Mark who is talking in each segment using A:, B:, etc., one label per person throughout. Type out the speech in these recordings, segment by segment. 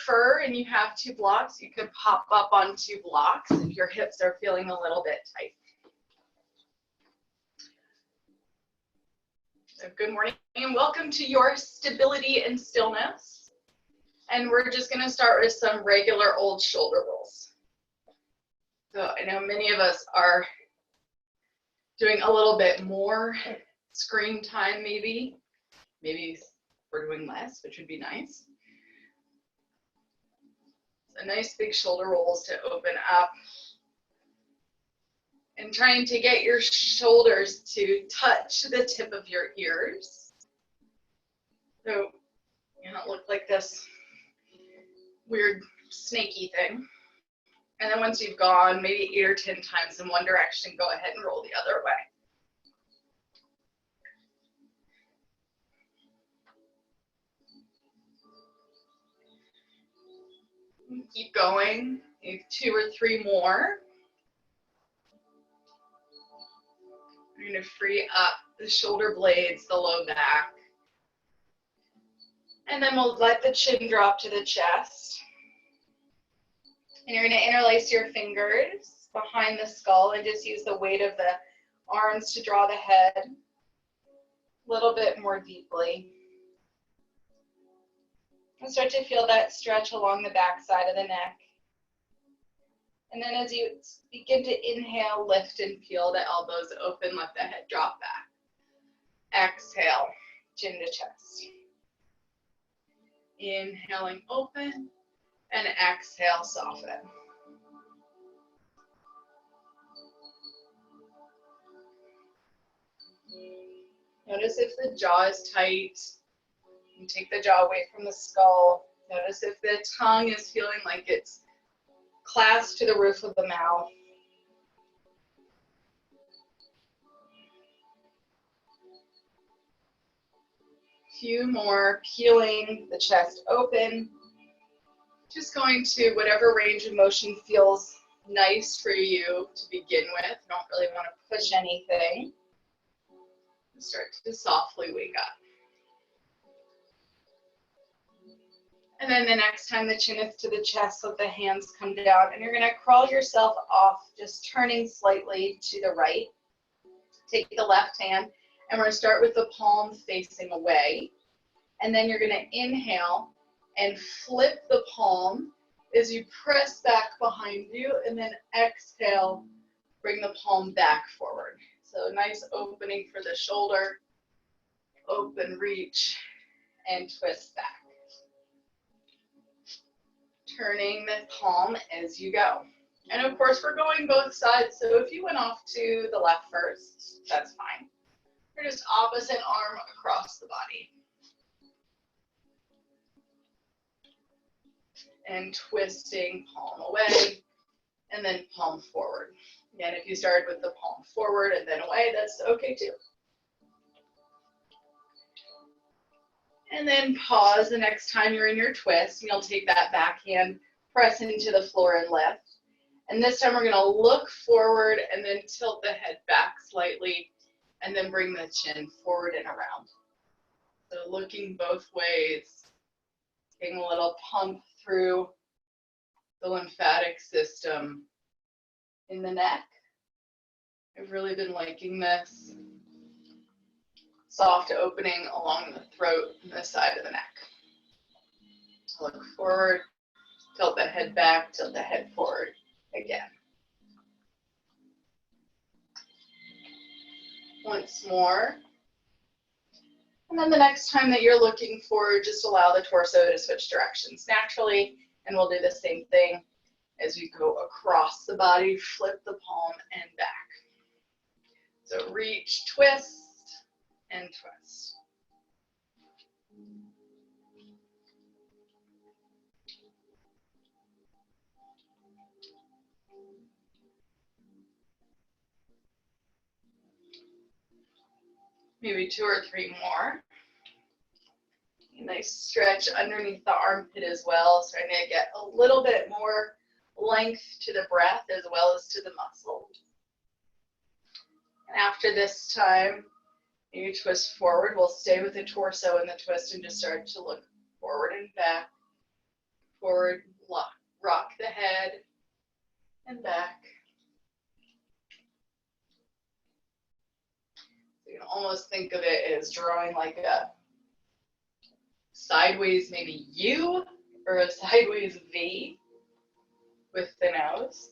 A: prefer and you have two blocks, you could pop up on two blocks if your hips are feeling a little bit tight. So good morning and welcome to your stability and stillness. And we're just going to start with some regular old shoulder rolls. So I know many of us are doing a little bit more screen time maybe. Maybe we're doing less, which would be nice. So nice big shoulder rolls to open up. And trying to get your shoulders to touch the tip of your ears. So you don't look like this weird snaky thing. And then once you've gone maybe 8 or 10 times in one direction, go ahead and roll the other way. Keep going, maybe 2 or 3 more. You're going to free up the shoulder blades, the low back. And then we'll let the chin drop to the chest. And you're going to interlace your fingers behind the skull and just use the weight of the arms to draw the head a little bit more deeply. And start to feel that stretch along the back side of the neck. And then as you begin to inhale, lift and peel the elbows open, let the head drop back. Exhale, chin to chest. Inhaling, open, and exhale, soften. Notice if the jaw is tight. You take the jaw away from the skull. Notice if the tongue is feeling like it's clasped to the roof of the mouth. Few more, peeling the chest open. Just going to whatever range of motion feels nice for you to begin with. You don't really want to push anything. Start to softly wake up. And then the next time the chin is to the chest, let the hands come down. And you're going to crawl yourself off, just turning slightly to the right. Take the left hand, and we're going to start with the palm facing away. And then you're going to inhale and flip the palm as you press back behind you. And then exhale, bring the palm back forward. So nice opening for the shoulder. Open, reach, and twist back. Turning the palm as you go. And of course, we're going both sides. So if you went off to the left first, that's fine. You're just opposite arm across the body. And twisting palm away, and then palm forward. Again, if you started with the palm forward and then away, that's okay too. And then pause the next time you're in your twist, and you'll take that back hand, press into the floor and lift. And this time we're going to look forward and then tilt the head back slightly, and then bring the chin forward and around. So looking both ways, getting a little pump through the lymphatic system in the neck. I've really been liking this. Soft opening along the throat and the side of the neck. Look forward, tilt the head back, tilt the head forward again. Once more. And then the next time that you're looking forward, just allow the torso to switch directions naturally, and we'll do the same thing as we go across the body, flip the palm and back. So reach, twist, and twist. Maybe 2 or 3 more. A nice stretch underneath the armpit as well, starting to get a little bit more length to the breath as well as to the muscle. And after this time, you twist forward. We'll stay with the torso in the twist and just start to look forward and back, forward, rock the head and back. You can almost think of it as drawing like a sideways maybe U or a sideways V with the nose.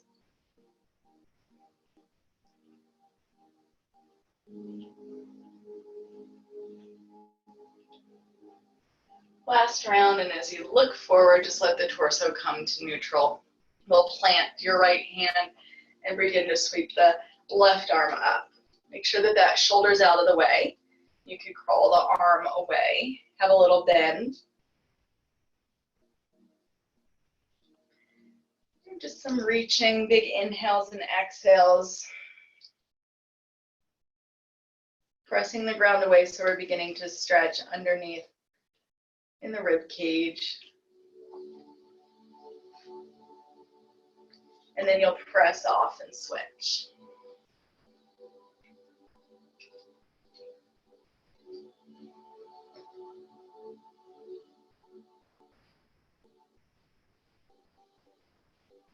A: Last round, and as you look forward, just let the torso come to neutral. We'll plant your right hand and begin to sweep the left arm up. Make sure that that shoulder's out of the way. You could crawl the arm away, have a little bend. And just some reaching, big inhales and exhales. Pressing the ground away so we're beginning to stretch underneath in the rib cage. And then you'll press off and switch.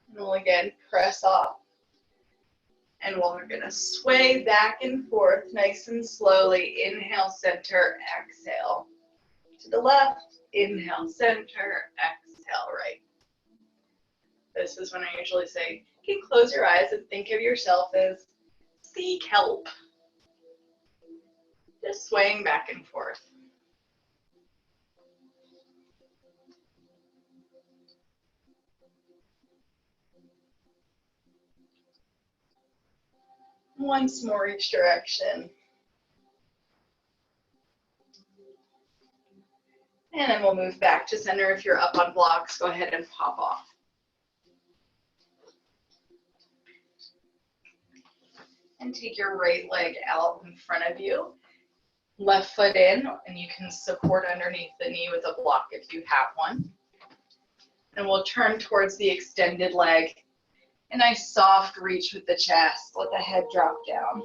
A: And we'll again press off. And we're going to sway back and forth nice and slowly. Inhale, center, exhale. To the left, inhale, center, exhale, right. This is when I usually say, you can close your eyes and think of yourself as sea kelp. Just swaying back and forth. Once more each direction. And then we'll move back to center. If you're up on blocks, go ahead and pop off. And take your right leg out in front of you. Left foot in, and you can support underneath the knee with a block if you have one. And we'll turn towards the extended leg. A nice soft reach with the chest. Let the head drop down.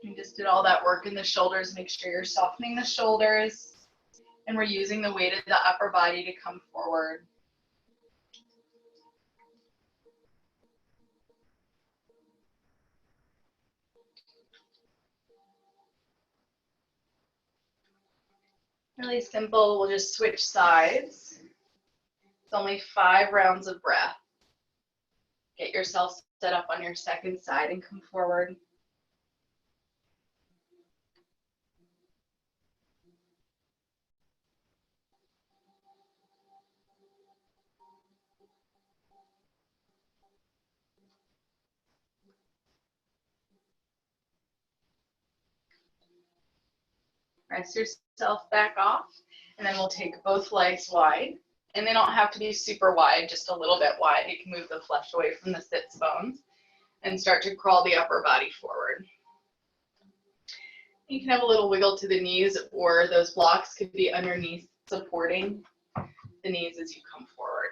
A: You just did all that work in the shoulders. Make sure you're softening the shoulders. And we're using the weight of the upper body to come forward. Really simple. We'll just switch sides. It's only 5 rounds of breath. Get yourself set up on your second side and come forward. Press yourself back off, and then we'll take both legs wide. And they don't have to be super wide, just a little bit wide. You can move the flesh away from the sits bones and start to crawl the upper body forward. You can have a little wiggle to the knees, or those blocks could be underneath supporting the knees as you come forward.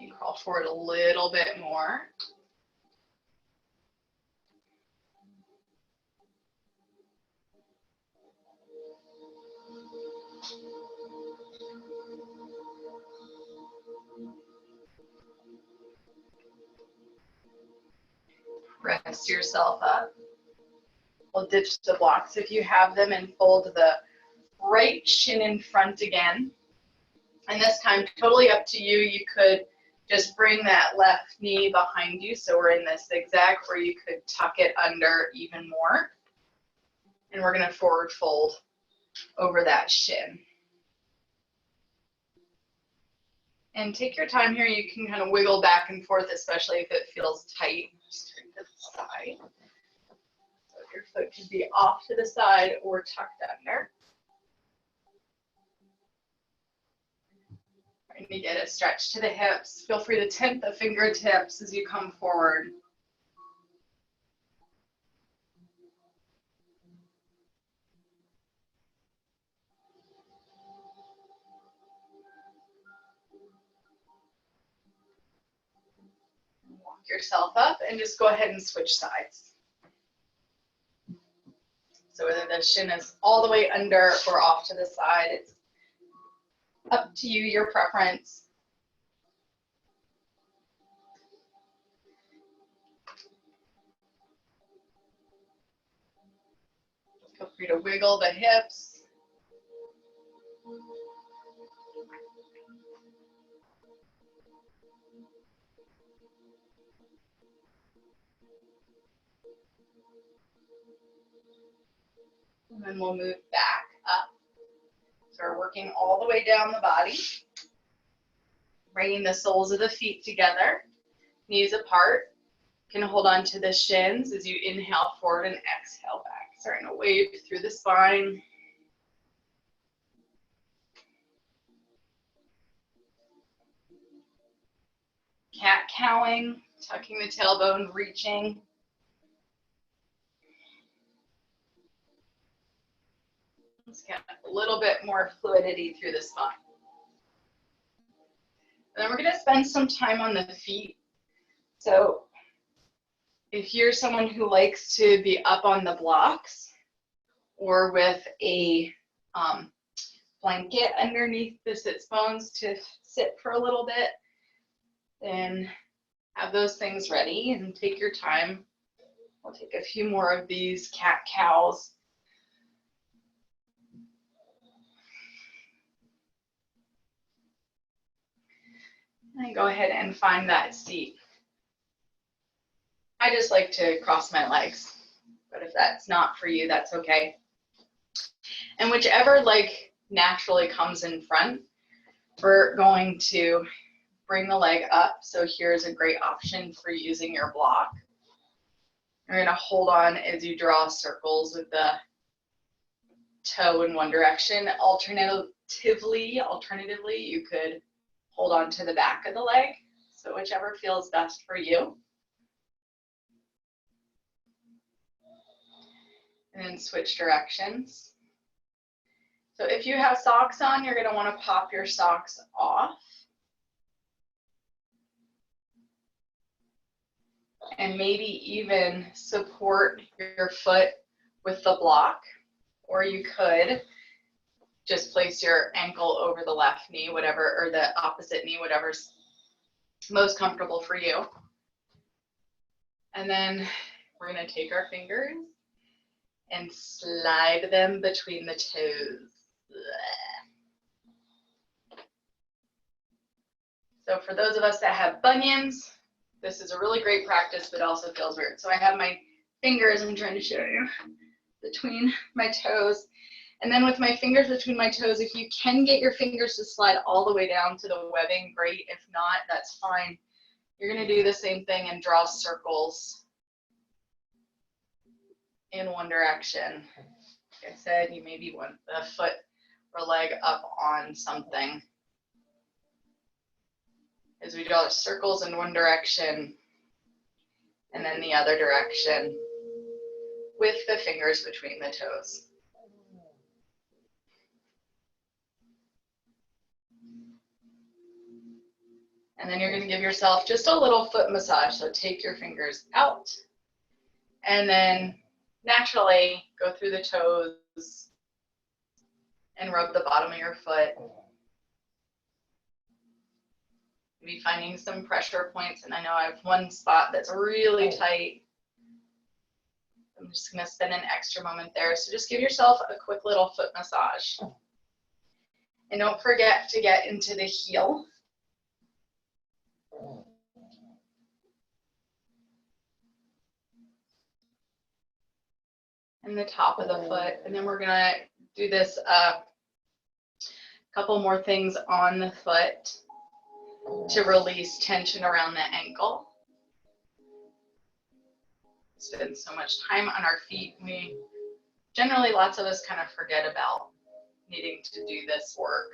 A: You crawl forward a little bit more. Press yourself up. We'll ditch the blocks if you have them and fold the right shin in front again. And this time, totally up to you. You could just bring that left knee behind you. So we're in this zigzag, or you could tuck it under even more. And we're going to forward fold over that shin. And take your time here. You can kind of wiggle back and forth, especially if it feels tight. Just turn to the side. So your foot could be off to the side or tucked under. And you get a stretch to the hips. Feel free to tip the fingertips as you come forward. Walk yourself up and just go ahead and switch sides. So whether the shin is all the way under or off to the side, it's up to you, your preference. Feel free to wiggle the hips. And then we'll move back up. So we're working all the way down the body, bringing the soles of the feet together, knees apart. You can hold on to the shins as you inhale forward and exhale back. Starting to wave through the spine. Cat cowing, tucking the tailbone, reaching. Let's get a little bit more fluidity through the spine. And then we're going to spend some time on the feet. So if you're someone who likes to be up on the blocks or with a blanket underneath the sits bones to sit for a little bit, then have those things ready and take your time. We'll take a few more of these cat cows. And go ahead and find that seat. I just like to cross my legs, but if that's not for you, that's okay. And whichever leg naturally comes in front, we're going to bring the leg up. So here's a great option for using your block. You're going to hold on as you draw circles with the toe in one direction. Alternatively, you could hold on to the back of the leg. So whichever feels best for you. And then switch directions. So if you have socks on, you're going to want to pop your socks off. And maybe even support your foot with the block, or you could just place your ankle over the left knee, whatever, or the opposite knee, whatever's most comfortable for you. And then we're going to take our fingers and slide them between the toes. So for those of us that have bunions, this is a really great practice, but also feels weird. So I have my fingers, I'm trying to show you, between my toes. And then with my fingers between my toes, if you can get your fingers to slide all the way down to the webbing, great. If not, that's fine. You're going to do the same thing and draw circles in one direction. Like I said, you maybe want the foot or leg up on something. As we draw circles in one direction and then the other direction with the fingers between the toes. And then you're going to give yourself just a little foot massage. So take your fingers out and then naturally go through the toes and rub the bottom of your foot. Be finding some pressure points, and I know I have one spot that's really tight. I'm just going to spend an extra moment there. So just give yourself a quick little foot massage. And don't forget to get into the heel. And the top of the foot. And then we're going to do this couple more things on the foot to release tension around the ankle. Spend so much time on our feet. Generally, lots of us kind of forget about needing to do this work.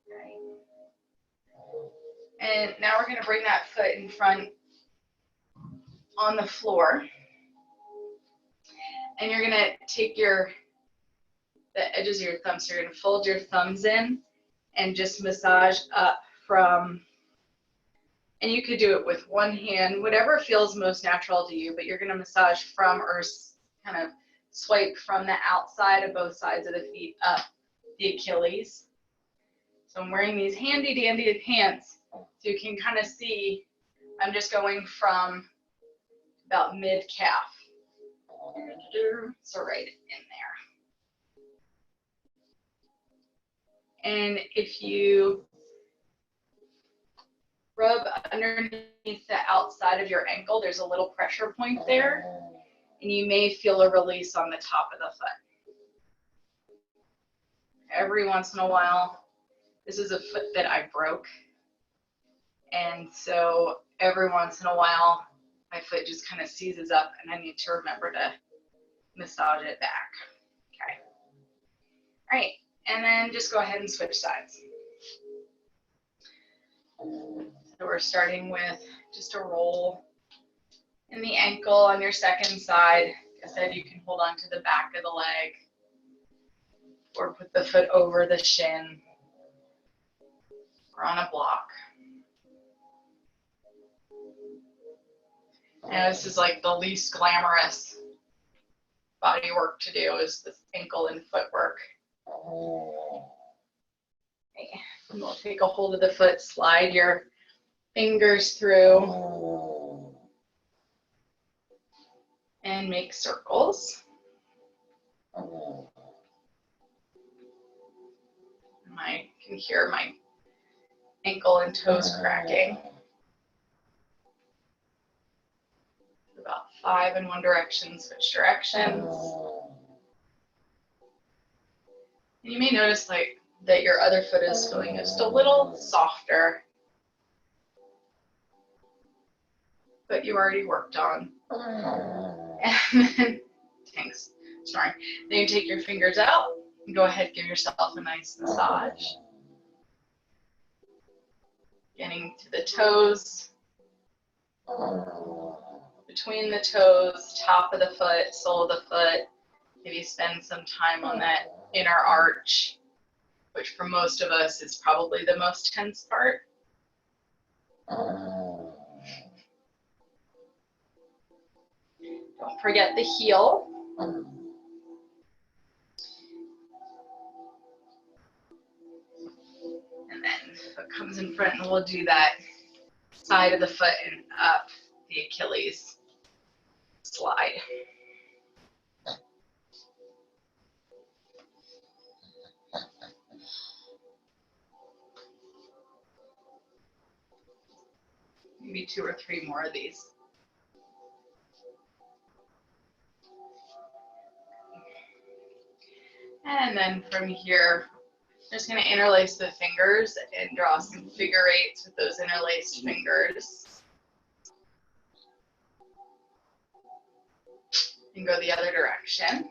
A: Okay. And now we're going to bring that foot in front on the floor. And you're going to take the edges of your thumbs. So you're going to fold your thumbs in and just massage up from, and you could do it with one hand, whatever feels most natural to you, but you're going to massage from, or kind of swipe from the outside of both sides of the feet up the Achilles. So I'm wearing these handy dandy pants, so you can kind of see I'm just going from about mid calf. So right in there. And if you rub underneath the outside of your ankle, there's a little pressure point there, and you may feel a release on the top of the foot. Every once in a while, this is a foot that I broke, and so every once in a while, my foot just kind of seizes up, and I need to remember to massage it back. Okay. All right, and then just go ahead and switch sides. So we're starting with just a roll in the ankle on your second side. Like I said, you can hold on to the back of the leg or put the foot over the shin or on a block. And this is like the least glamorous body work to do, is this ankle and foot work. Okay. And we'll take a hold of the foot, slide your fingers through, and make circles. I can hear my ankle and toes cracking. About 5 in one direction, switch directions. And you may notice like that your other foot is feeling just a little softer, but you already worked on. And then, thanks, snoring. Then you take your fingers out and go ahead, give yourself a nice massage. Getting to the toes, between the toes, top of the foot, sole of the foot. Maybe spend some time on that inner arch, which for most of us is probably the most tense part. Don't forget the heel. And then foot comes in front, and we'll do that side of the foot and up the Achilles slide. Maybe 2 or 3 more of these. And then from here, I'm just going to interlace the fingers and draw some figure eights with those interlaced fingers. And go the other direction.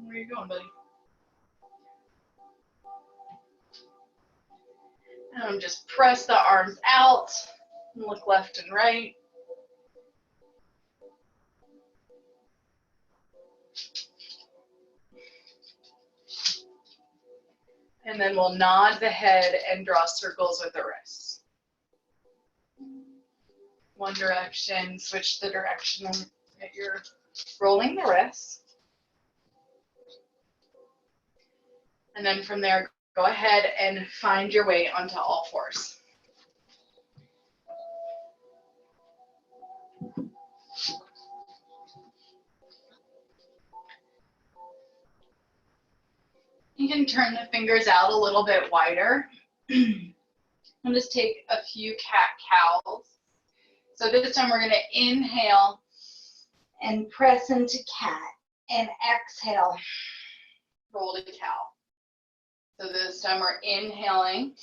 A: Where are you going, buddy? And just press the arms out and look left and right. And then we'll nod the head and draw circles with the wrists. One direction, switch the direction that you're rolling the wrists. And then from there, go ahead and find your way onto all fours. You can turn the fingers out a little bit wider. And just take a few cat-cows. So this time we're going to inhale and press into cat, and exhale, roll to cow. So this time we're inhaling,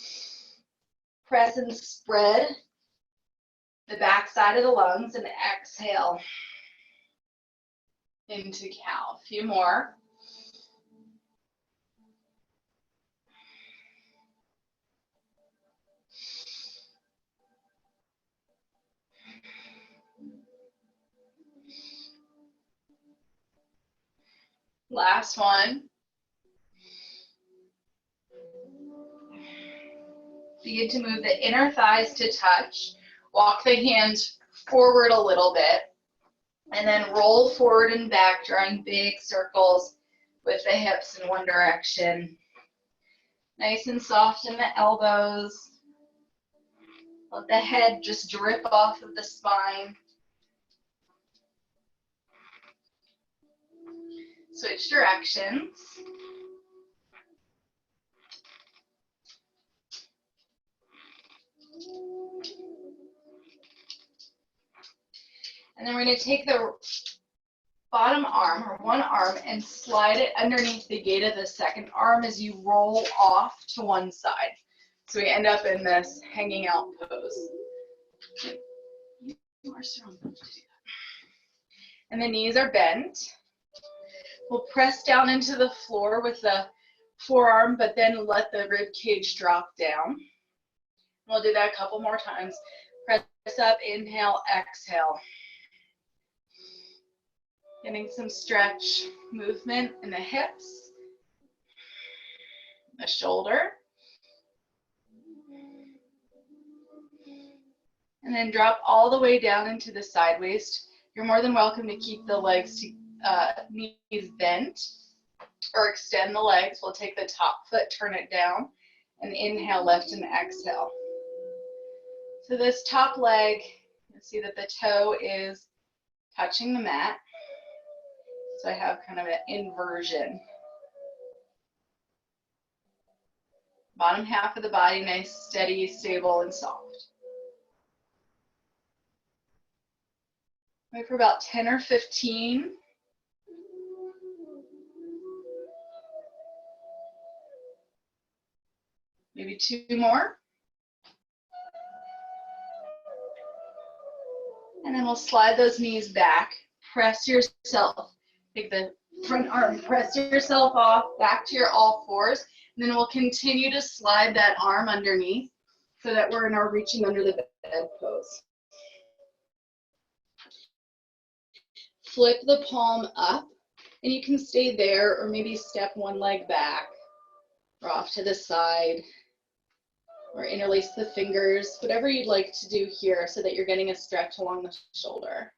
A: press and spread the back side of the lungs, and exhale into cow. A few more. Last one. Begin to move the inner thighs to touch. Walk the hands forward a little bit. And then roll forward and back, drawing big circles with the hips in one direction. Nice and soft in the elbows. Let the head just drip off of the spine. Switch directions. And then we're going to take the bottom arm, or one arm, and slide it underneath the gate of the second arm as you roll off to one side. So we end up in this hanging out pose. You are so to do that. And the knees are bent. We'll press down into the floor with the forearm, but then let the rib cage drop down. We'll do that a couple more times. Press up, inhale, exhale. Getting some stretch movement in the hips, the shoulder. And then drop all the way down into the side waist. You're more than welcome to keep the legs, knees bent, or extend the legs. We'll take the top foot, turn it down, and inhale, lift, and exhale. So this top leg, you'll see that the toe is touching the mat. So I have kind of an inversion. Bottom half of the body, nice, steady, stable, and soft. Wait for about 10 or 15. Maybe 2 more. And then we'll slide those knees back. Press yourself. Take the front arm, press yourself off, back to your all fours. And then we'll continue to slide that arm underneath so that we're in our reaching under the bed pose. Flip the palm up, and you can stay there or maybe step one leg back or off to the side or interlace the fingers, whatever you'd like to do here so that you're getting a stretch along the shoulder.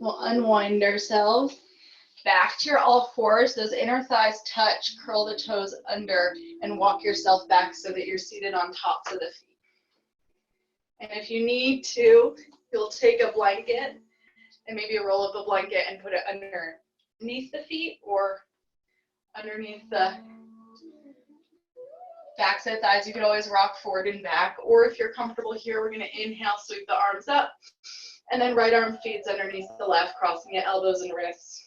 A: We'll unwind ourselves. Back to your all fours, those inner thighs touch, curl the toes under, and walk yourself back so that you're seated on tops of the feet. And if you need to, you'll take a blanket and maybe a roll of the blanket and put it underneath the feet or underneath the backs of the thighs. You could always rock forward and back, or if you're comfortable here, we're going to inhale, sweep the arms up, and then right arm feeds underneath the left, crossing the elbows and wrists.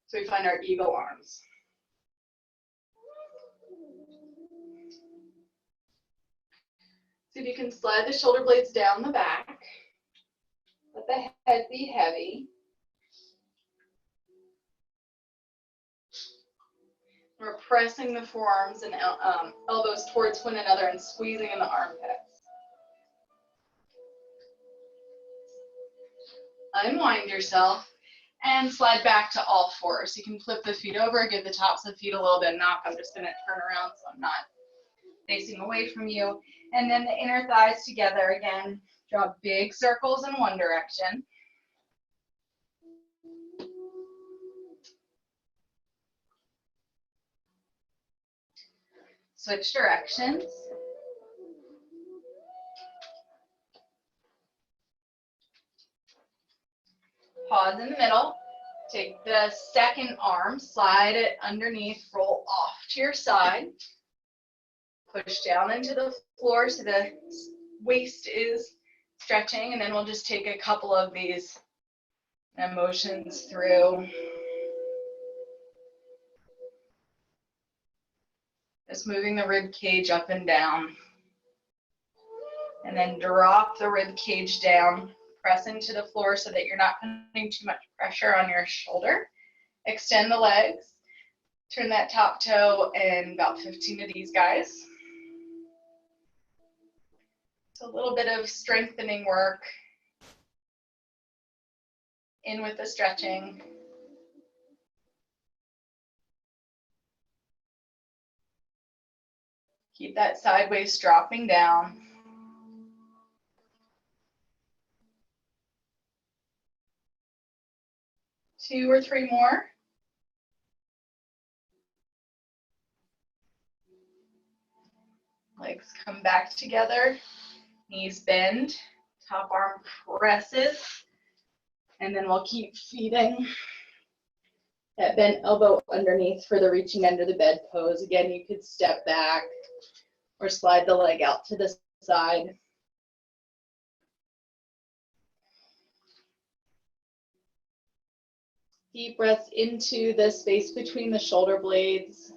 A: So we find our eagle arms. See if you can slide the shoulder blades down the back. Let the head be heavy. We're pressing the forearms and elbows towards one another and squeezing in the armpits. Unwind yourself and slide back to all fours. You can flip the feet over, give the tops of the feet a little bit of knock. I'm just going to turn around so I'm not facing away from you. And then the inner thighs together again. Draw big circles in one direction. Switch directions. Pause in the middle. Take the second arm, slide it underneath, roll off to your side. Push down into the floor so the waist is stretching, and then we'll just take a couple of these motions through. Just moving the rib cage up and down. And then drop the rib cage down. Press into the floor so that you're not putting too much pressure on your shoulder. Extend the legs. Turn that top toe and about 15 of these guys. So a little bit of strengthening work in with the stretching. Keep that sideways dropping down. Two or three more. Legs come back together, knees bend, top arm presses, and then we'll keep feeding that bent elbow underneath for the reaching under the bed pose. Again, you could step back or slide the leg out to the side. Deep breaths into the space between the shoulder blades.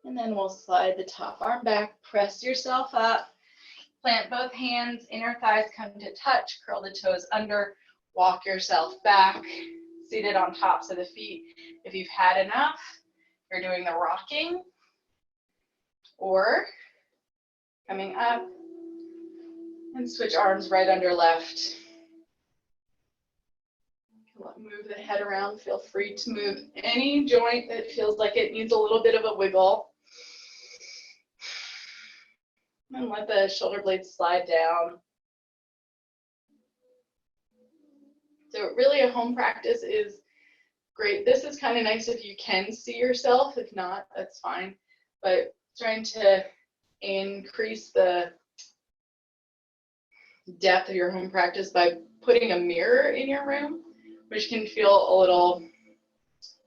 A: And then we'll slide the top arm back, press yourself up, plant both hands, inner thighs come to touch, curl the toes under, walk yourself back, seated on tops of the feet. If you've had enough, you're doing the rocking, or coming up and switch arms right under left. Move the head around, feel free to move any joint that feels like it needs a little bit of a wiggle. And let the shoulder blades slide down. So really a home practice is great. This is kind of nice if you can see yourself. If not, that's fine. But trying to increase the depth of your home practice by putting a mirror in your room, which can feel a little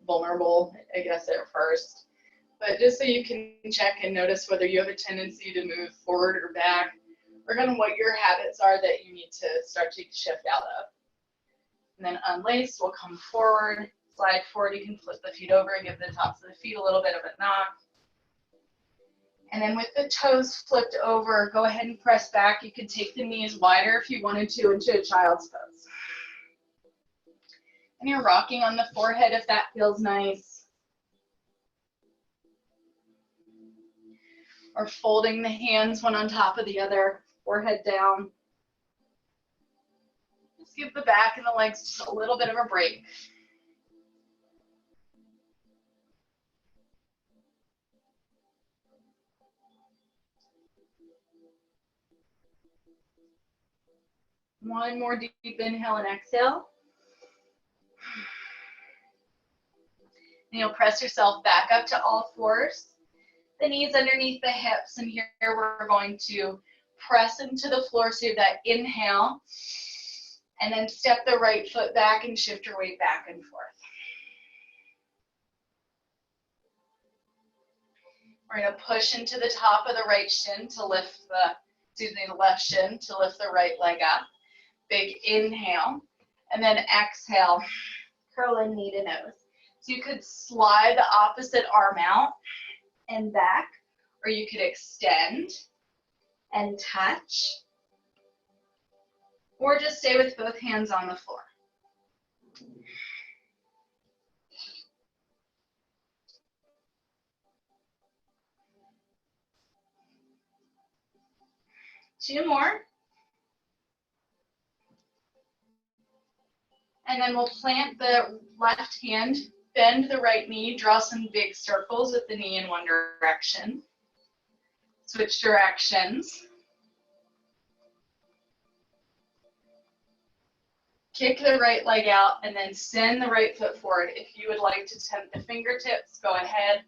A: vulnerable, I guess, at first. But just so you can check and notice whether you have a tendency to move forward or back, or kind of what your habits are that you need to start to shift out of. And then unlace, we'll come forward, slide forward. You can flip the feet over and give the tops of the feet a little bit of a knock. And then with the toes flipped over, go ahead and press back. You could take the knees wider if you wanted to into a child's pose. And you're rocking on the forehead if that feels nice. Or folding the hands one on top of the other, forehead down. Just give the back and the legs just a little bit of a break. One more deep inhale and exhale. And you'll press yourself back up to all fours. The knees underneath the hips, and here we're going to press into the floor, so you have that inhale, and then step the right foot back and shift your weight back and forth. We're going to push into the top of the right shin to lift the left shin to lift the right leg up. Big inhale, and then exhale, curl in knee to nose. So you could slide the opposite arm out and back, or you could extend and touch, or just stay with both hands on the floor. Two more. And then we'll plant the left hand, bend the right knee, draw some big circles with the knee in one direction. Switch directions. Kick the right leg out and then send the right foot forward. If you would like to tempt the fingertips, go ahead.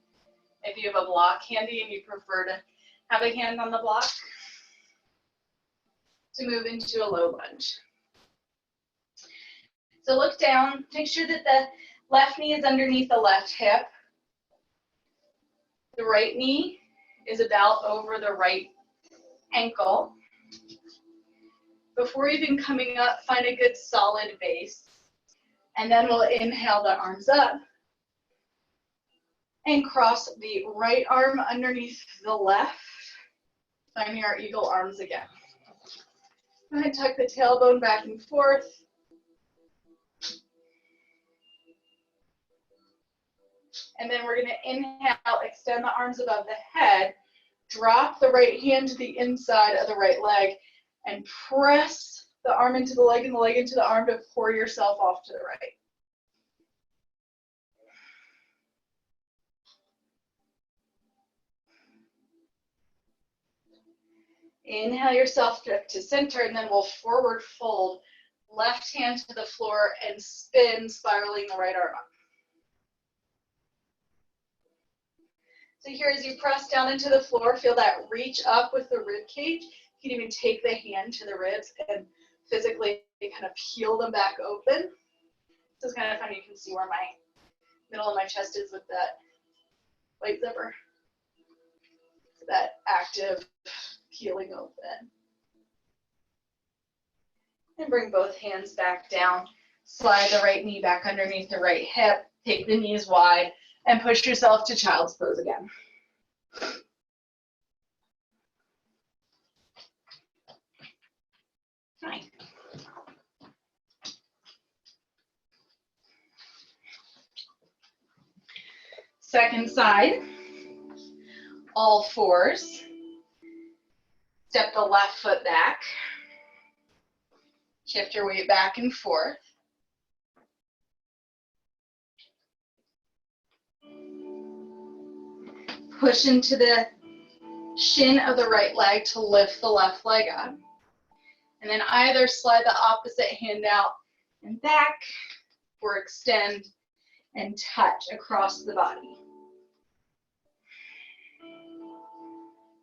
A: If you have a block handy and you prefer to have a hand on the block, to move into a low lunge. So look down, make sure that the left knee is underneath the left hip. The right knee is about over the right ankle. Before even coming up, find a good solid base. And then we'll inhale the arms up and cross the right arm underneath the left. Finding our eagle arms again. Go ahead and tuck the tailbone back and forth. And then we're going to inhale, extend the arms above the head, drop the right hand to the inside of the right leg, and press the arm into the leg and the leg into the arm to pour yourself off to the right. Inhale yourself up to center, and then we'll forward fold, left hand to the floor, and spin, spiraling the right arm up. So here, as you press down into the floor, feel that reach up with the rib cage. You can even take the hand to the ribs and physically kind of peel them back open. This is kind of funny. You can see where my middle of my chest is with that white zipper. So that active peeling open. And bring both hands back down. Slide the right knee back underneath the right hip. Take the knees wide and push yourself to child's pose again. Nice. Second side, all fours. Step the left foot back. Shift your weight back and forth. Push into the shin of the right leg to lift the left leg up. And then either slide the opposite hand out and back, or extend and touch across the body.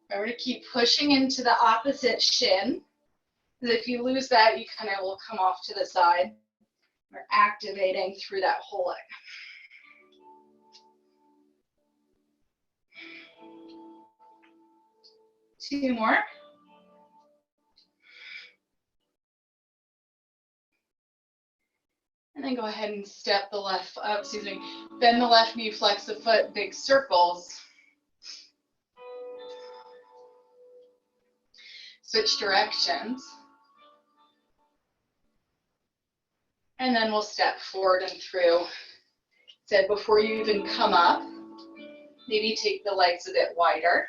A: Remember to keep pushing into the opposite shin, because if you lose that, you kind of will come off to the side. We're activating through that whole leg. Two more. And then go ahead and step the left, bend the left knee, flex the foot, big circles. Switch directions. And then we'll step forward and through. Said before you even come up, maybe take the legs a bit wider.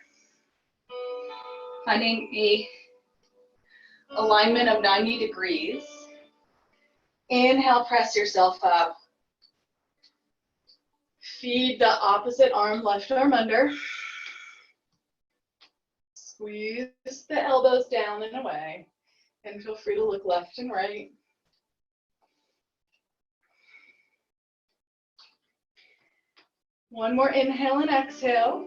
A: Finding a alignment of 90 degrees. Inhale, press yourself up. Feed the opposite arm, left arm under. Squeeze the elbows down and away. And feel free to look left and right. One more inhale and exhale.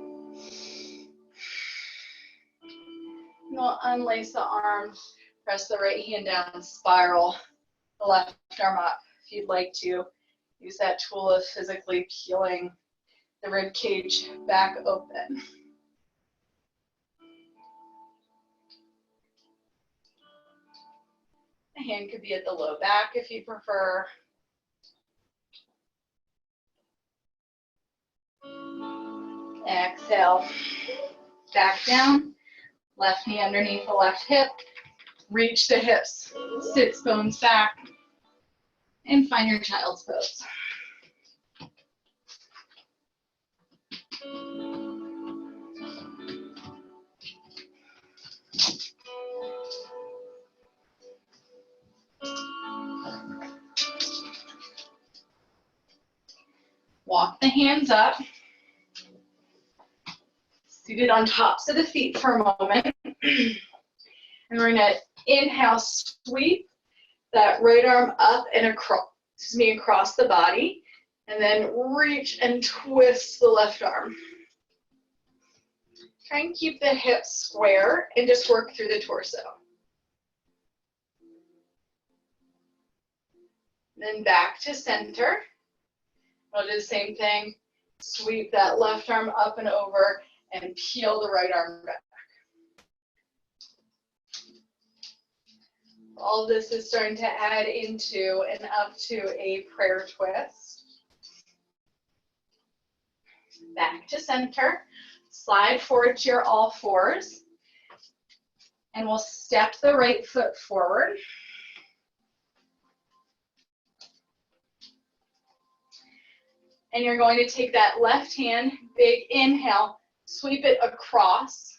A: And we'll unlace the arms, press the right hand down, spiral the left arm up. If you'd like to, use that tool of physically peeling the rib cage back open. The hand could be at the low back if you prefer. Exhale, back down, left knee underneath the left hip, reach the hips, sits bones back, and find your child's pose. Walk the hands up. Seated on tops of the feet for a moment. And we're gonna inhale, sweep that right arm up and across the body. And then reach and twist the left arm. Try and keep the hips square and just work through the torso. Then back to center. We'll do the same thing. Sweep that left arm up and over and peel the right arm back. All this is starting to add into and up to a prayer twist. Back to center. Slide forward to your all fours. And we'll step the right foot forward. And you're going to take that left hand, big inhale, sweep it across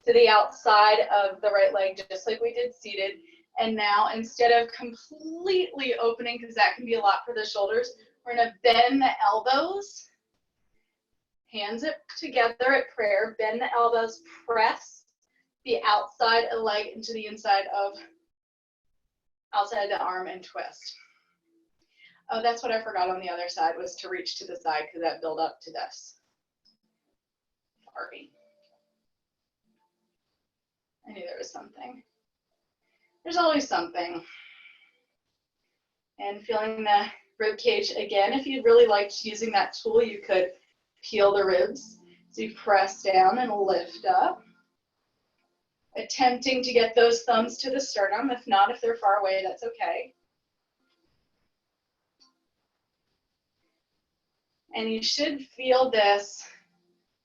A: to the outside of the right leg, just like we did seated. And now, instead of completely opening, because that can be a lot for the shoulders, we're going to bend the elbows, hands it together at prayer, bend the elbows, press the outside of the leg into the inside of outside the arm and twist. Oh, that's what I forgot on the other side, was to reach to the side because that built up to this. Sorry. I knew there was something. There's always something. And feeling the rib cage again. If you really liked using that tool, you could peel the ribs. So you press down and lift up. Attempting to get those thumbs to the sternum. If not, if they're far away, that's okay. And you should feel this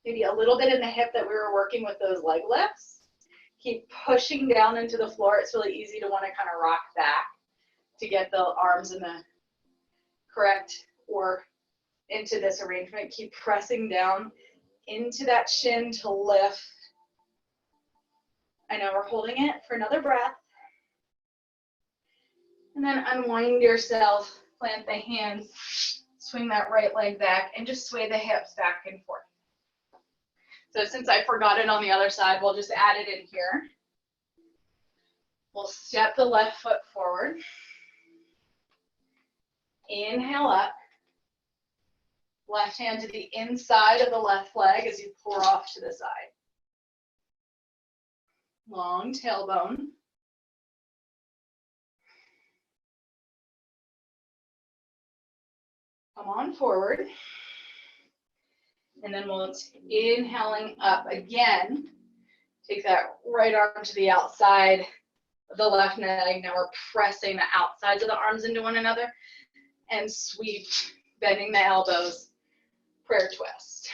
A: maybe a little bit in the hip that we were working with those leg lifts. Keep pushing down into the floor. It's really easy to want to kind of rock back to get the arms in the correct or into this arrangement. Keep pressing down into that shin to lift. I know we're holding it for another breath. And then unwind yourself, plant the hands, swing that right leg back, and just sway the hips back and forth. So since I forgot it on the other side, we'll just add it in here. We'll step the left foot forward. Inhale up. Left hand to the inside of the left leg as you pour off to the side. Long tailbone. Come on forward. And then we'll inhaling up again. Take that right arm to the outside of the left leg. Now we're pressing the outsides of the arms into one another and sweep, bending the elbows, prayer twist.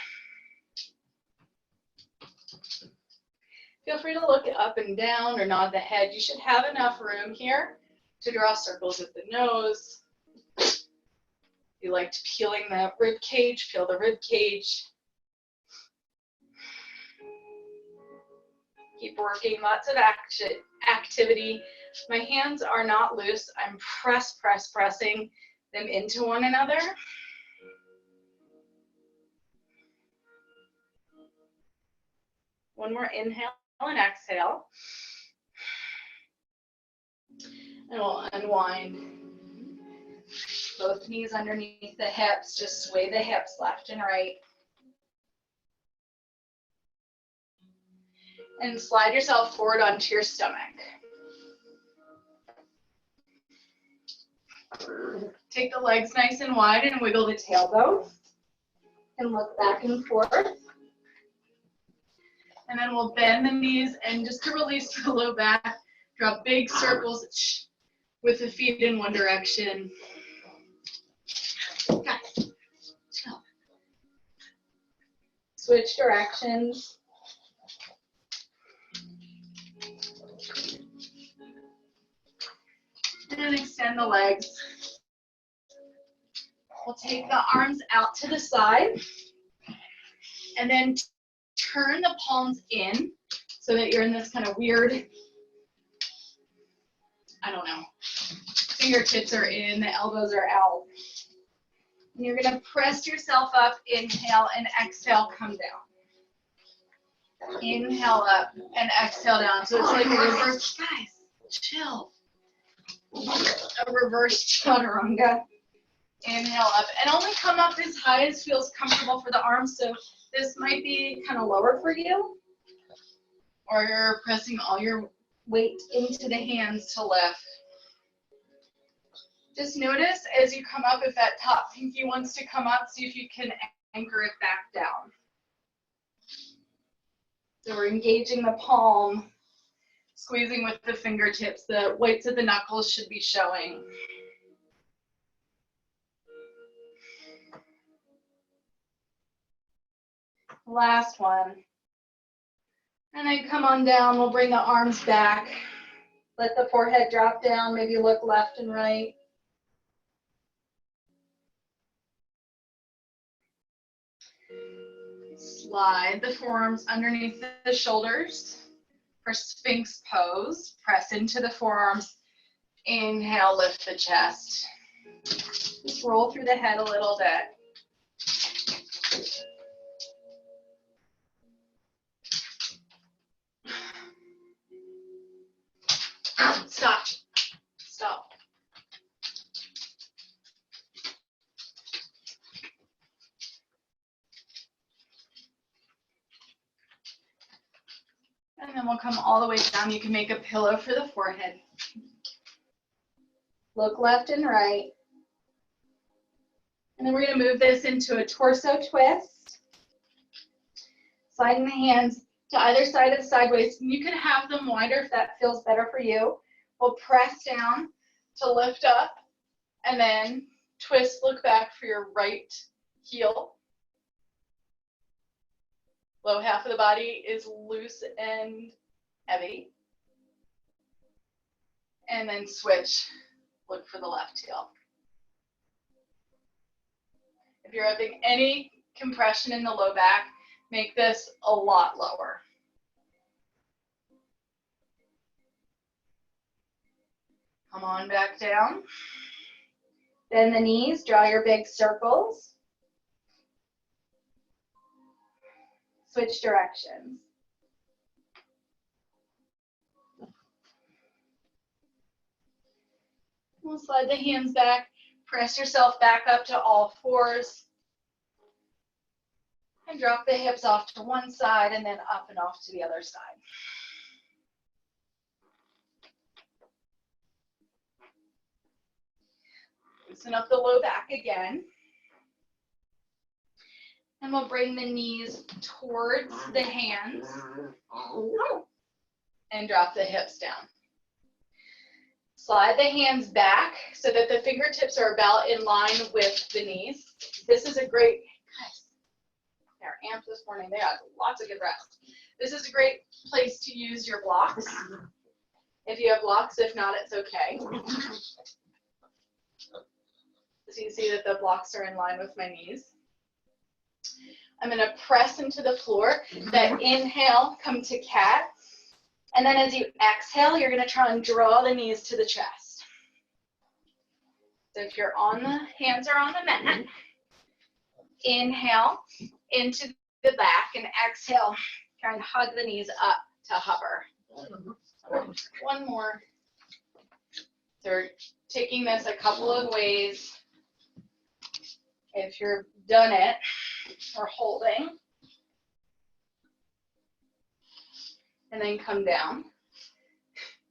A: Feel free to look up and down or nod the head. You should have enough room here to draw circles with the nose. You liked peeling the rib cage, peel the rib cage. Keep working, lots of activity. My hands are not loose. I'm pressing them into one another. One more inhale and exhale. And we'll unwind. Both knees underneath the hips. Just sway the hips left and right. And slide yourself forward onto your stomach. Take the legs nice and wide and wiggle the tailbone. And look back and forth. And then we'll bend the knees, and just to release the low back, draw big circles with the feet in one direction. Guys, chill. Switch directions. And extend the legs. We'll take the arms out to the side and then turn the palms in so that you're in this kind of weird, I don't know, fingertips are in, the elbows are out. And you're going to press yourself up, inhale, and exhale, come down. Inhale up and exhale down. So it's like a reverse, guys, chill. A reverse chaturanga. Inhale up and only come up as high as feels comfortable for the arms. So this might be kind of lower for you, or you're pressing all your weight into the hands to lift. Just notice as you come up, if that top pinky wants to come up, see if you can anchor it back down. So we're engaging the palm, squeezing with the fingertips. The whites of the knuckles should be showing. Last one. And then come on down. We'll bring the arms back. Let the forehead drop down. Maybe look left and right. Slide the forearms underneath the shoulders for Sphinx pose. Press into the forearms. Inhale, lift the chest. Just roll through the head a little bit. Stop. Stop. And then we'll come all the way down. You can make a pillow for the forehead. Look left and right. And then we're going to move this into a torso twist. Sliding the hands to either side of the sideways. You can have them wider if that feels better for you. We'll press down to lift up and then twist, look back for your right heel. Low half of the body is loose and heavy. And then switch, look for the left heel. If you're having any compression in the low back, make this a lot lower. Come on back down. Bend the knees, draw your big circles. Switch directions. We'll slide the hands back. Press yourself back up to all fours. And drop the hips off to one side and then up and off to the other side. Loosen up the low back again. And we'll bring the knees towards the hands and drop the hips down. Slide the hands back so that the fingertips are about in line with the knees. This is a great, guys, they're amped this morning. They got lots of good rest. This is a great place to use your blocks. If you have blocks, if not, it's okay. So you see that the blocks are in line with my knees. I'm going to press into the floor. That inhale, come to cat. And then as you exhale, you're going to try and draw the knees to the chest. So if you're on the hands are on the mat, inhale into the back and exhale, try and hug the knees up to hover. One more. So we're taking this a couple of ways. If you're done it, or holding. And then come down.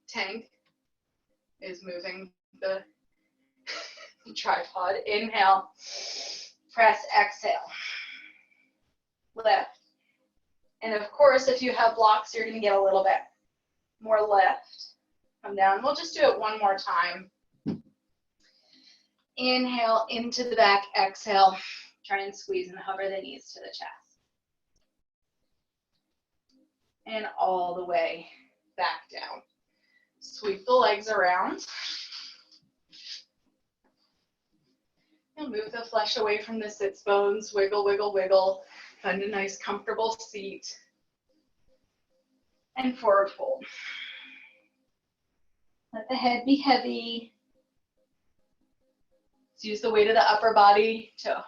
A: Tank is moving the tripod. Inhale, press, exhale. Lift. And of course, if you have blocks, you're going to get a little bit more lift. Come down. We'll just do it one more time. Inhale into the back, exhale. Try and squeeze and hover the knees to the chest. And all the way back down. Sweep the legs around. And move the flesh away from the sits bones. Wiggle, wiggle, wiggle. Find a nice comfortable seat. And forward fold. Let the head be heavy. Let's use the weight of the upper body to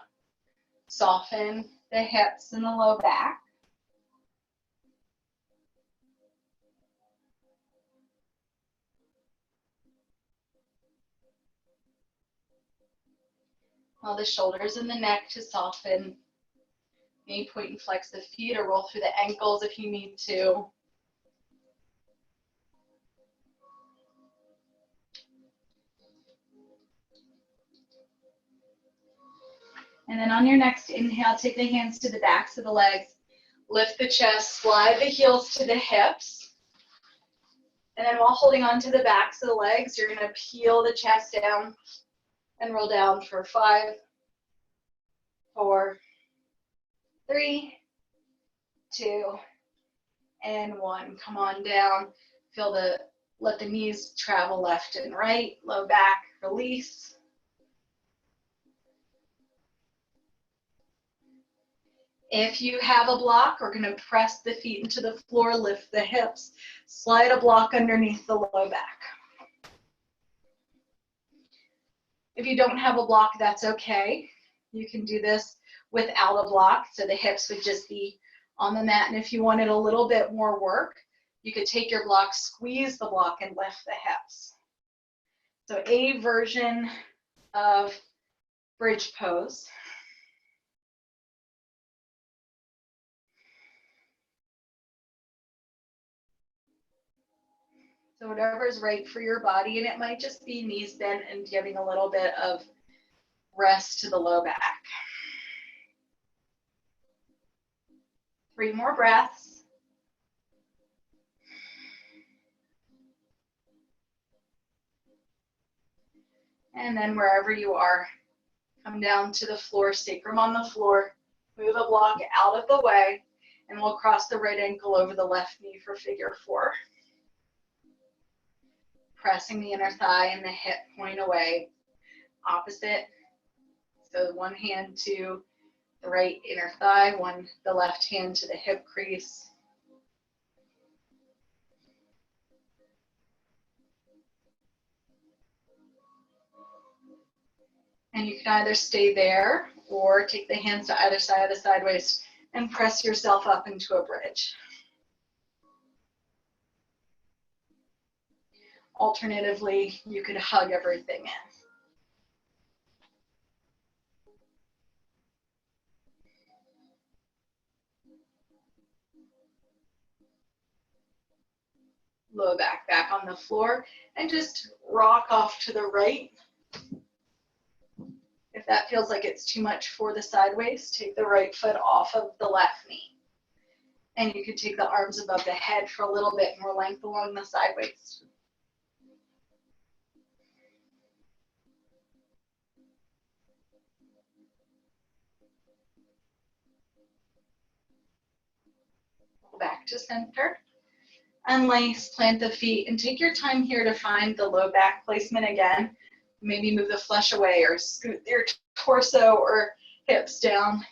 A: soften the hips and the low back. Allow the shoulders and the neck to soften. Maybe point and flex the feet or roll through the ankles if you need to. And then on your next inhale, take the hands to the backs of the legs. Lift the chest, slide the heels to the hips. And then while holding on to the backs of the legs, you're going to peel the chest down and roll down for 5, 4, 3, 2, and 1. Come on down. Let the knees travel left and right. Low back, release. If you have a block, we're going to press the feet into the floor, lift the hips, slide a block underneath the low back. If you don't have a block, that's okay. You can do this without a block, so the hips would just be on the mat. And if you wanted a little bit more work, you could take your block, squeeze the block, and lift the hips. So a version of bridge pose. So whatever is right for your body, and it might just be knees bent and giving a little bit of rest to the low back. 3 more breaths. And then wherever you are, come down to the floor, sacrum on the floor, move a block out of the way, and we'll cross the right ankle over the left knee for figure 4. Pressing the inner thigh and the hip point away. Opposite. So one hand to the right inner thigh, the left hand to the hip crease. And you can either stay there or take the hands to either side of the side waist and press yourself up into a bridge. Alternatively, you could hug everything in. Low back on the floor, and just rock off to the right. If that feels like it's too much for the side waist, take the right foot off of the left knee. And you could take the arms above the head for a little bit more length along the side waist. Back to center. Unlace, plant the feet, and take your time here to find the low back placement again. Maybe move the flesh away or scoot your torso or hips down.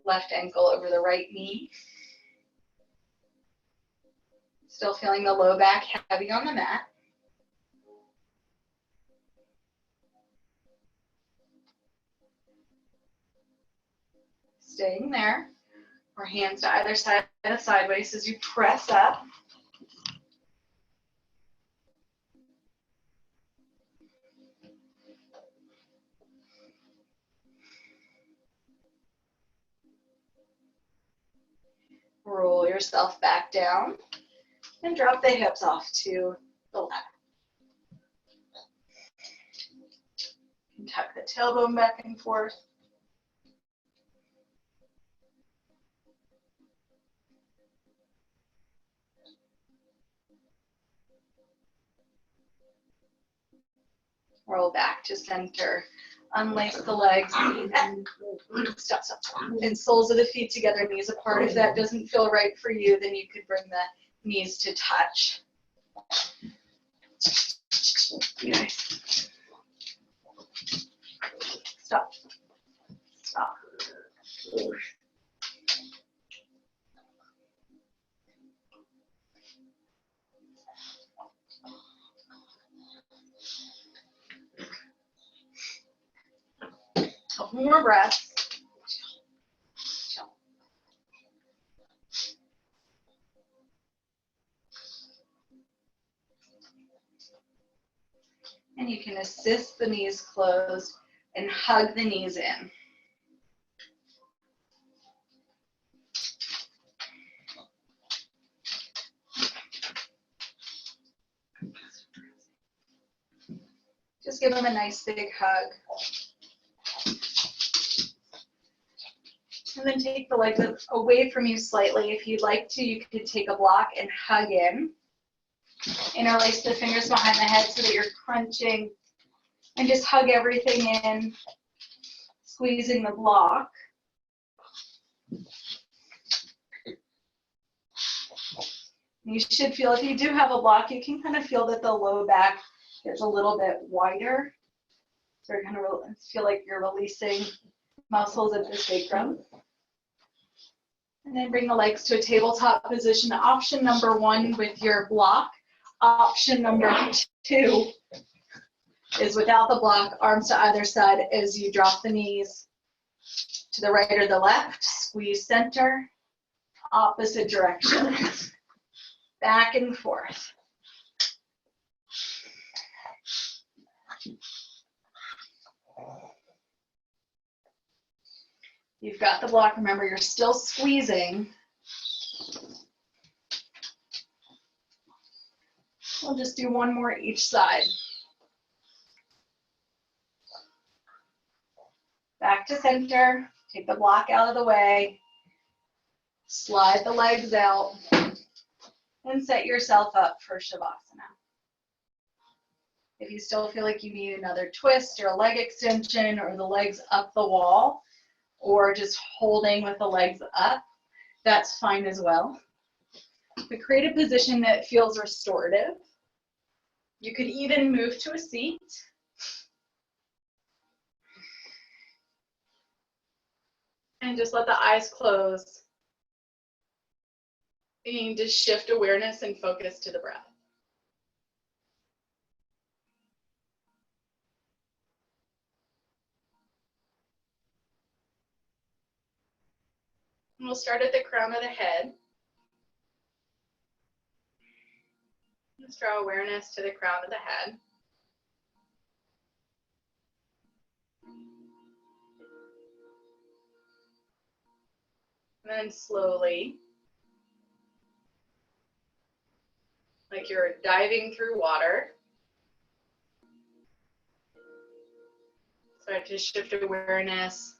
A: Left ankle over the right knee. Still feeling the low back heavy on the mat. Staying there. Or hands to either side of the side waist as you press up. Roll yourself back down and drop the hips off to the left. Tuck the tailbone back and forth. Roll back to center. Unlace the legs. Stop. And soles of the feet together, knees apart. If that doesn't feel right for you, then you could bring the knees to touch. Okay. Stop. Couple more breaths. And you can assist the knees closed and hug the knees in. Just give them a nice big hug. And then take the legs away from you slightly. If you'd like to, you could take a block and hug in. Interlace the fingers behind the head so that you're crunching. And just hug everything in, squeezing the block. You should feel, if you do have a block, you can kind of feel that the low back gets a little bit wider. So you're kind of feel like you're releasing muscles of the sacrum. And then bring the legs to a tabletop position. Option number 1 with your block. Option number 2 is without the block, arms to either side as you drop the knees to the right or the left. Squeeze center, opposite direction. Back and forth. You've got the block. Remember, you're still squeezing. We'll just do one more each side. Back to center. Take the block out of the way. Slide the legs out. And set yourself up for Shavasana. If you still feel like you need another twist or a leg extension or the legs up the wall, or just holding with the legs up, that's fine as well. But create a position that feels restorative. You could even move to a seat. And just let the eyes close. And you can just shift awareness and focus to the breath. And we'll start at the crown of the head. Let's draw awareness to the crown of the head. And then slowly, like you're diving through water, start to shift awareness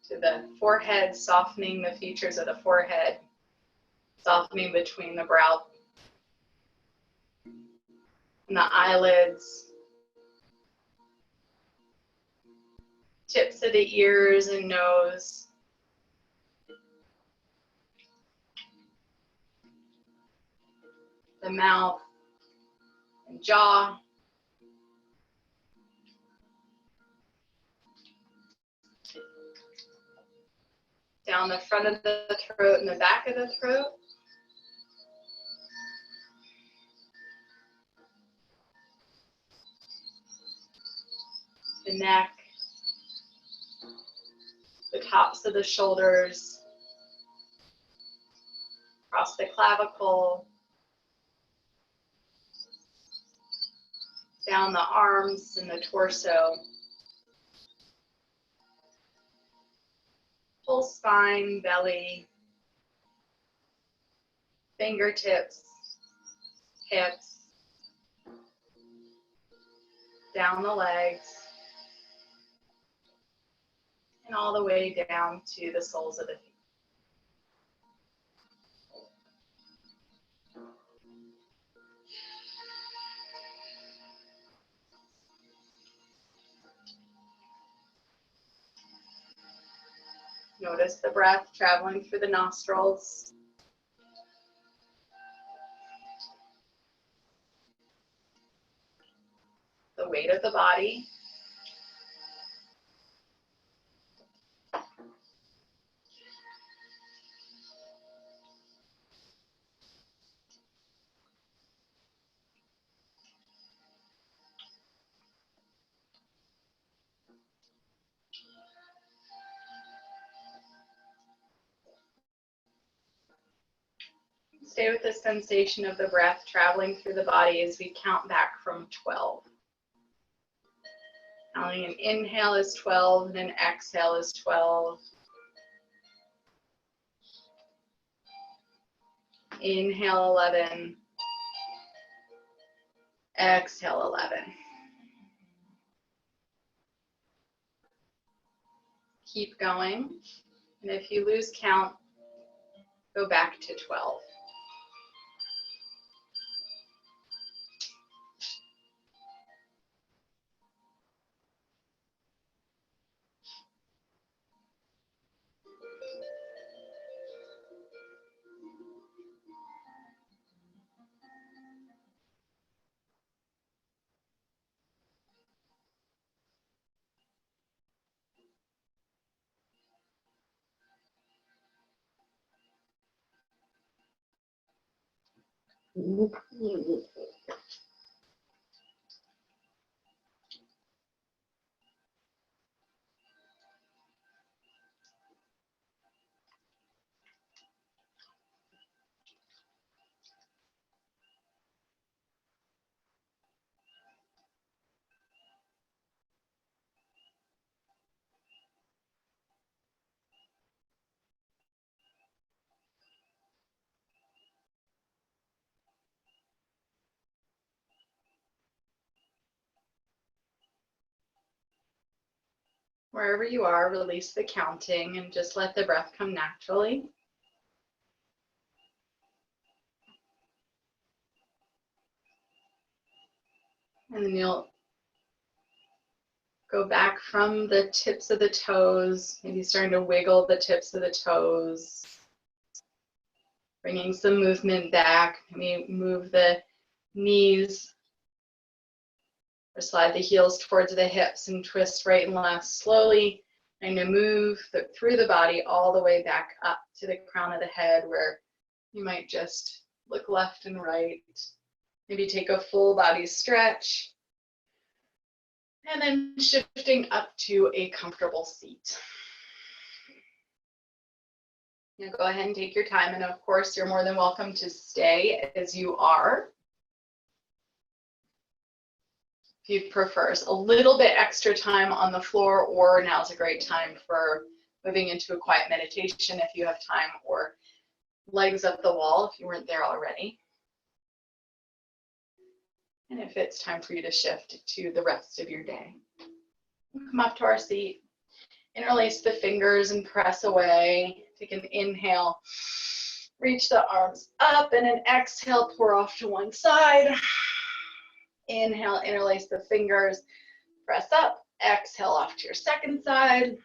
A: to the forehead, softening the features of the forehead, softening between the brow and the eyelids, tips of the ears and nose, the mouth and jaw, down the front of the throat and the back of the throat. The neck, the tops of the shoulders, across the clavicle, down the arms and the torso, full spine, belly, fingertips, hips, down the legs, and all the way down to the soles of the feet. Notice the breath traveling through the nostrils. The weight of the body. Stay with the sensation of the breath traveling through the body as we count back from 12. Counting an inhale is 12 and an exhale is 12. Inhale 11. Exhale 11. Keep going. And if you lose count, go back to 12. Wherever you are, release the counting and just let the breath come naturally. And then you'll go back from the tips of the toes, maybe starting to wiggle the tips of the toes, bringing some movement back. Maybe move the knees or slide the heels towards the hips and twist right and left slowly. And to move through the body all the way back up to the crown of the head, where you might just look left and right. Maybe take a full body stretch. And then shifting up to a comfortable seat. Now go ahead and take your time. And of course, you're more than welcome to stay as you are. If you prefer a little bit extra time on the floor, or now's a great time for moving into a quiet meditation if you have time, or legs up the wall if you weren't there already. And if it's time for you to shift to the rest of your day. Come up to our seat, interlace the fingers and press away. Take an inhale, reach the arms up, and an exhale, pour off to one side. Inhale, interlace the fingers, press up, exhale off to your second side.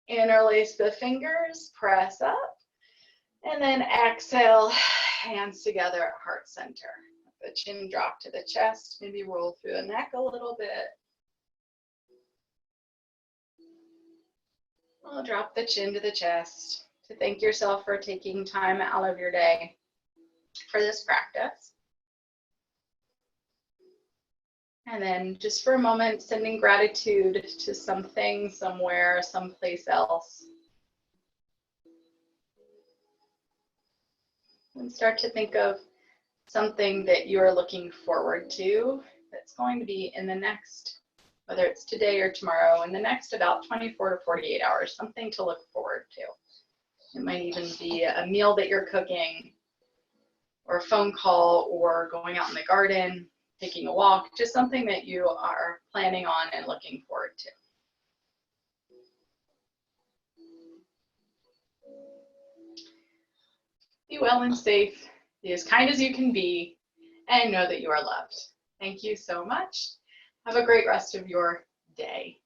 A: Interlace the fingers, press up, and then exhale, hands together at heart center. The chin drop to the chest, maybe roll through the neck a little bit. I'll drop the chin to the chest to thank yourself for taking time out of your day for this practice. And then just for a moment, sending gratitude to something, somewhere, someplace else. And start to think of something that you're looking forward to that's going to be in the next, whether it's today or tomorrow, in the next about 24 to 48 hours, something to look forward to. It might even be a meal that you're cooking, or a phone call, or going out in the garden, taking a walk, just something that you are planning on and looking forward to. Be well and safe, be as kind as you can be, and know that you are loved. Thank you so much. Have a great rest of your day.